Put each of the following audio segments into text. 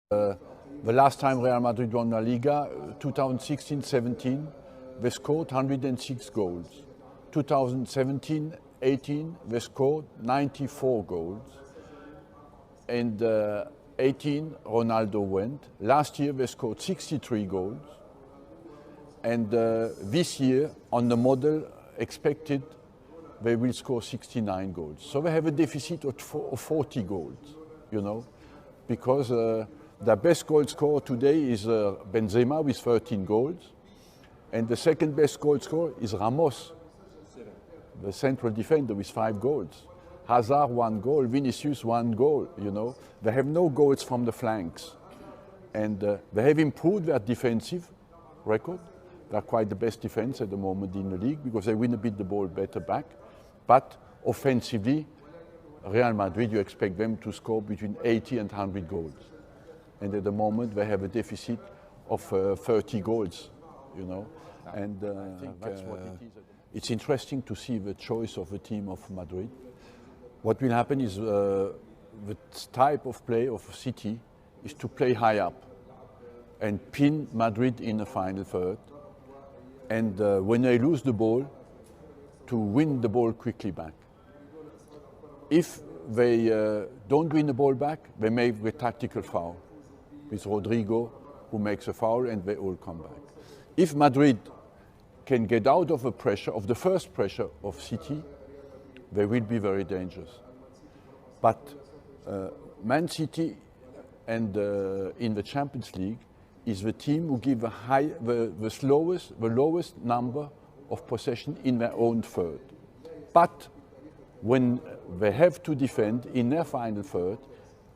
The last time Real Madrid won La Liga, 2016-17, they scored 106 goals. 2017-18, they scored 94 goals. And 18, Ronaldo went. Last year, they scored 63 goals. And this year, on the model expected, they will score 69 goals. So they have a deficit of 40 goals, you know, because the best goal scorer today is Benzema with 13 goals, and the second best goal scorer is Ramos, the central defender with 5 goals. Hazard 1 goal, Vinicius 1 goal, you know. They have no goals from the flanks. And they have improved their defensive record. They're quite the best defense at the moment in the league because they win a bit the ball better back. But offensively, Real Madrid, you expect them to score between 80 and 100 goals. And at the moment, they have a deficit of 30 goals, you know. And I think that's what it is. It's interesting to see the choice of the team of Madrid. What will happen is the type of play of City is to play high up and pin Madrid in the final third. And when they lose the ball, to win the ball quickly back. If they don't win the ball back, they make the tactical foul with Rodrigo, who makes a foul, and they all come back. If Madrid can get out of the pressure, of the first pressure of City, they will be very dangerous. But Man City and in the Champions League is the team who give the lowest number of possession in their own third. But when they have to defend in their final third,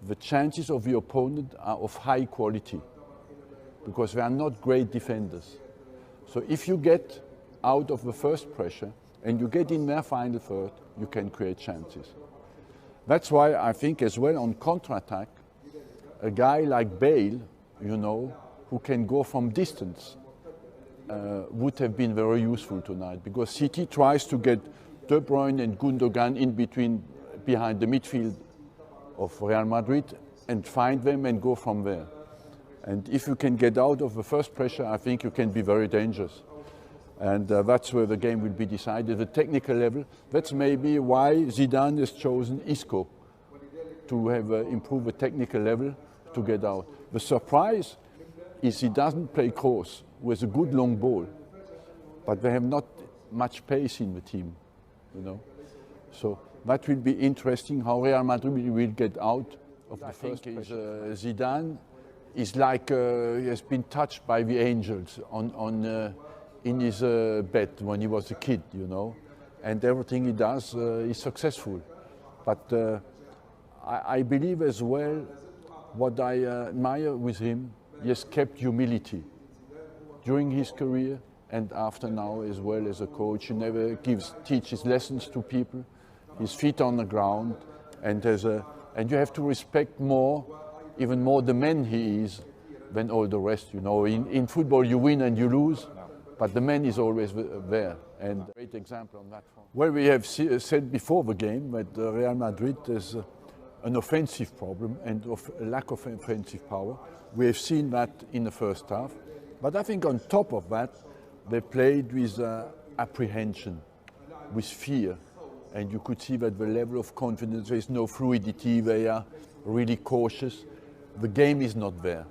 the chances of the opponent are of high quality because they are not great defenders. So if you get out of the first pressure and you get in their final third, you can create chances. That's why I think as well on counter-attack, a guy like Bale, you know, who can go from distance, would have been very useful tonight because City tries to get De Bruyne and Gundogan in between, behind the midfield of Real Madrid and find them and go from there. And if you can get out of the first pressure, I think you can be very dangerous. And that's where the game will be decided, the technical level. That's maybe why Zidane has chosen Isco, to have improved the technical level to get out. The surprise is he doesn't play Kroos with a good long ball, but they have not much pace in the team, you know. So that will be interesting how Real Madrid will get out of the first pressure. Zidane is like he has been touched by the angels in his bed when he was a kid, you know, and everything he does is successful. But I believe as well, what I admire with him, he has kept humility during his career and after now as well as a coach. He never teaches lessons to people. His feet on the ground, and you have to respect even more the man he is than all the rest. You know, in football you win and you lose, but the man is always there. And a great example on that front. Well, we have said before the game that Real Madrid has an offensive problem and of a lack of offensive power. We have seen that in the first half. But I think on top of that, they played with apprehension, with fear. And you could see that the level of confidence, there is no fluidity, they are really cautious. The game is not there.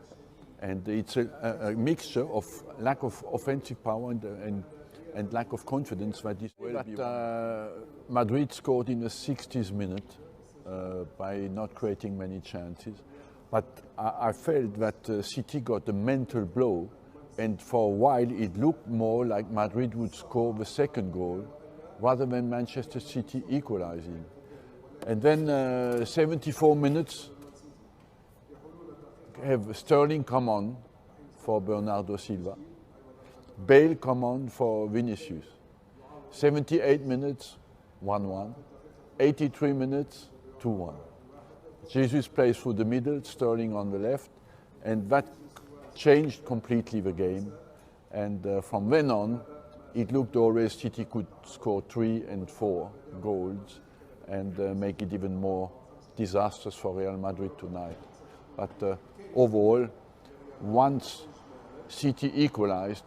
And it's a mixture of lack of offensive power and lack of confidence that is well beyond. Madrid scored in the 60th minute by not creating many chances. But I felt that City got a mental blow, and for a while it looked more like Madrid would score the second goal rather than Manchester City equalizing. And then 74 minutes, have Sterling come on for Bernardo Silva, Bale come on for Vinicius. 78 minutes, 1-1. 83 minutes, 2-1. Jesus plays through the middle, Sterling on the left, and that changed completely the game. And from then on, it looked always City could score 3 and 4 goals and make it even more disastrous for Real Madrid tonight. But overall, once City equalized,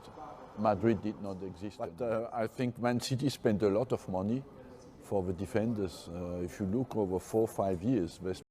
Madrid did not exist. But I think Man City spent a lot of money for the defenders. If you look over 4 or 5 years,